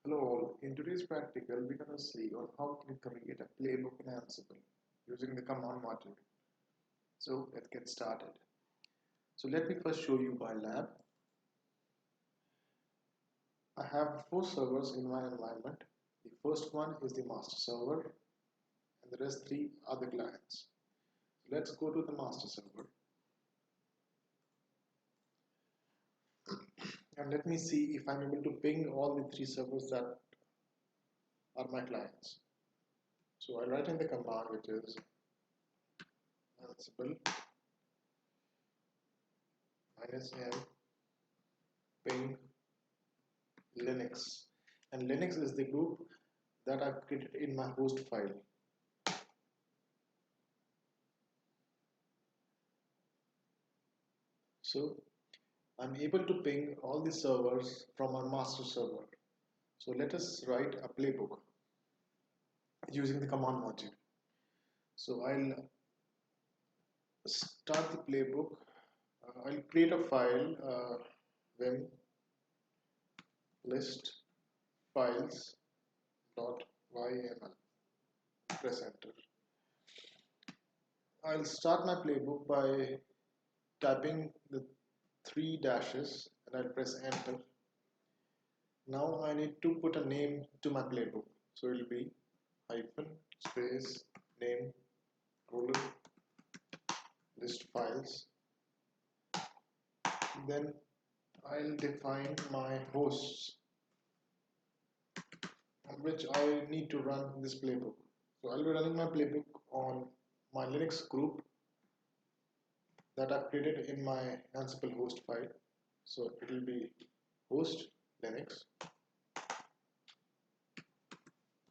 Hello all, in today's practical we're going to see on how to create a playbook in Ansible using the command module. So let's get started. So let me first show you my lab. I have 4 servers in my environment. The first one is the master server and the rest 3 are the clients. So let's go to the master server and let me see if I'm able to ping all the 3 servers that are my clients. So I write in the command which is Ansible -m ping Linux, and Linux is the group that I've created in my host file. So I'm able to ping all the servers from our master server. So let us write a playbook using the command module. So I'll start the playbook. I'll create a file, vim list files .yml. Press enter. I'll start my playbook by typing the 3 dashes and I'll press enter. Now I need to put a name to my playbook. So it will be hyphen space name colon list files. Then I'll define my hosts on which I need to run this playbook. So I'll be running my playbook on my Linux group that I've created in my Ansible host file. So it will be host Linux.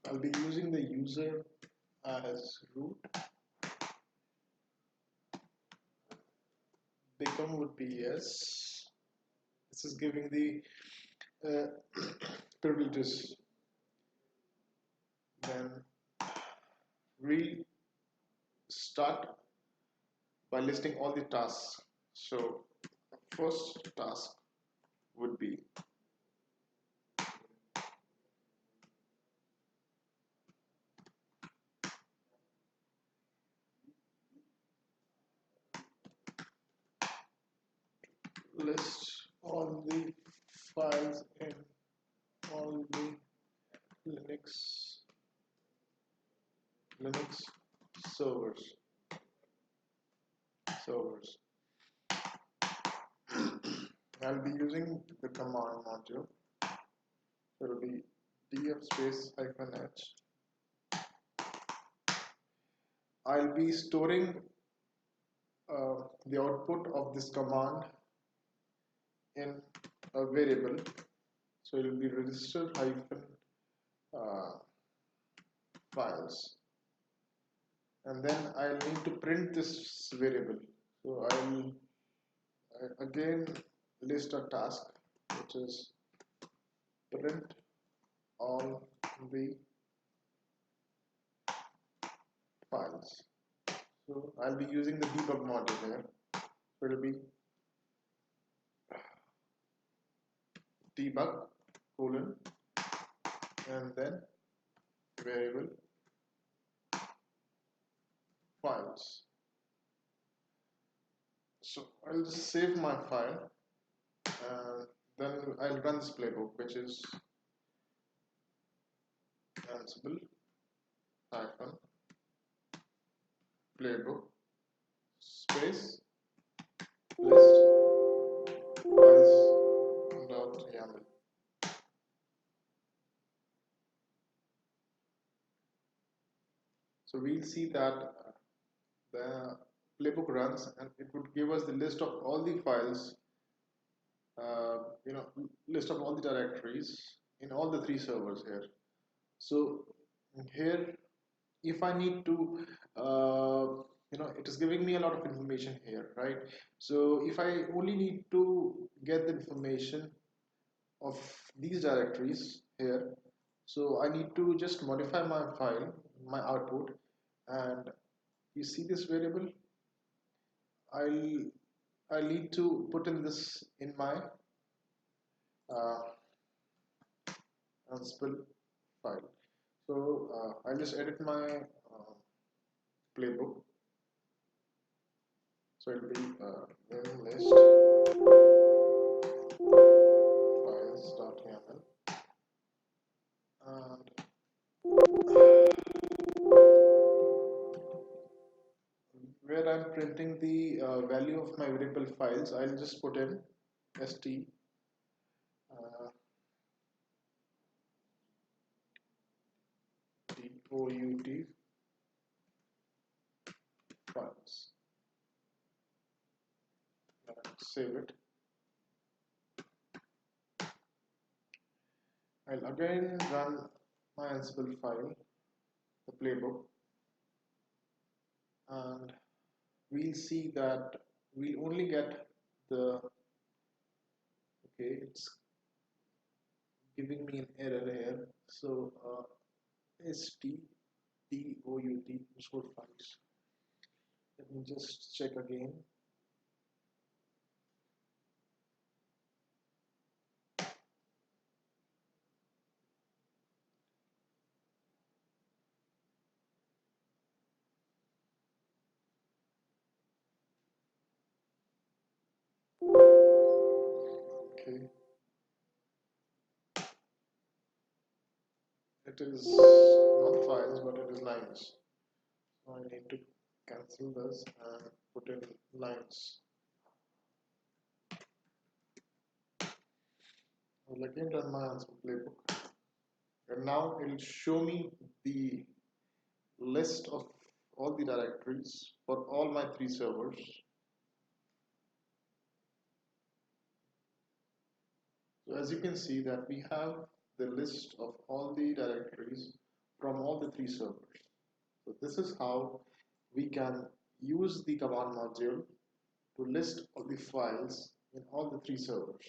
I'll be using the user as root. Become would be yes. This is giving the privileges. Then we start by listing all the tasks. So first task would be list all the files in all the Linux servers. I'll be using the command module. So it will be df space -h. I'll be storing the output of this command in a variable. So it will be register hyphen files, and then I'll need to print this variable. So I'll again list a task which is print all the files. So I'll be using the debug module here. So it will be debug colon and then variable files. So I'll just save my file and then I'll run this playbook, which is Ansible hyphen playbook space list files.yaml. So we'll see that the playbook runs and it would give us the list of all the files, list of all the directories in all the 3 servers here. So here, if I need to, it is giving me a lot of information here, right? So if I only need to get the information of these directories here, so I need to just modify my file, my output, and you see this variable, I'll need to put in this in my Ansible file. So I'll just edit my playbook. So it'll be vim list files.yaml, and where I'm printing the value of my variable files, I'll just put in st uh, dout files. Save it. I'll again run my Ansible file, the playbook, and we'll see that we'll only get the, okay, it's giving me an error here. So stdout underscore files. Let me just check again. Okay, it is not files, but it is lines. So I need to cancel this and put in lines. I'll again run my Ansible playbook, and now it will show me the list of all the directories for all my three servers. So as you can see that we have the list of all the directories from all the three servers. So this is how we can use the command module to list all the files in all the three servers.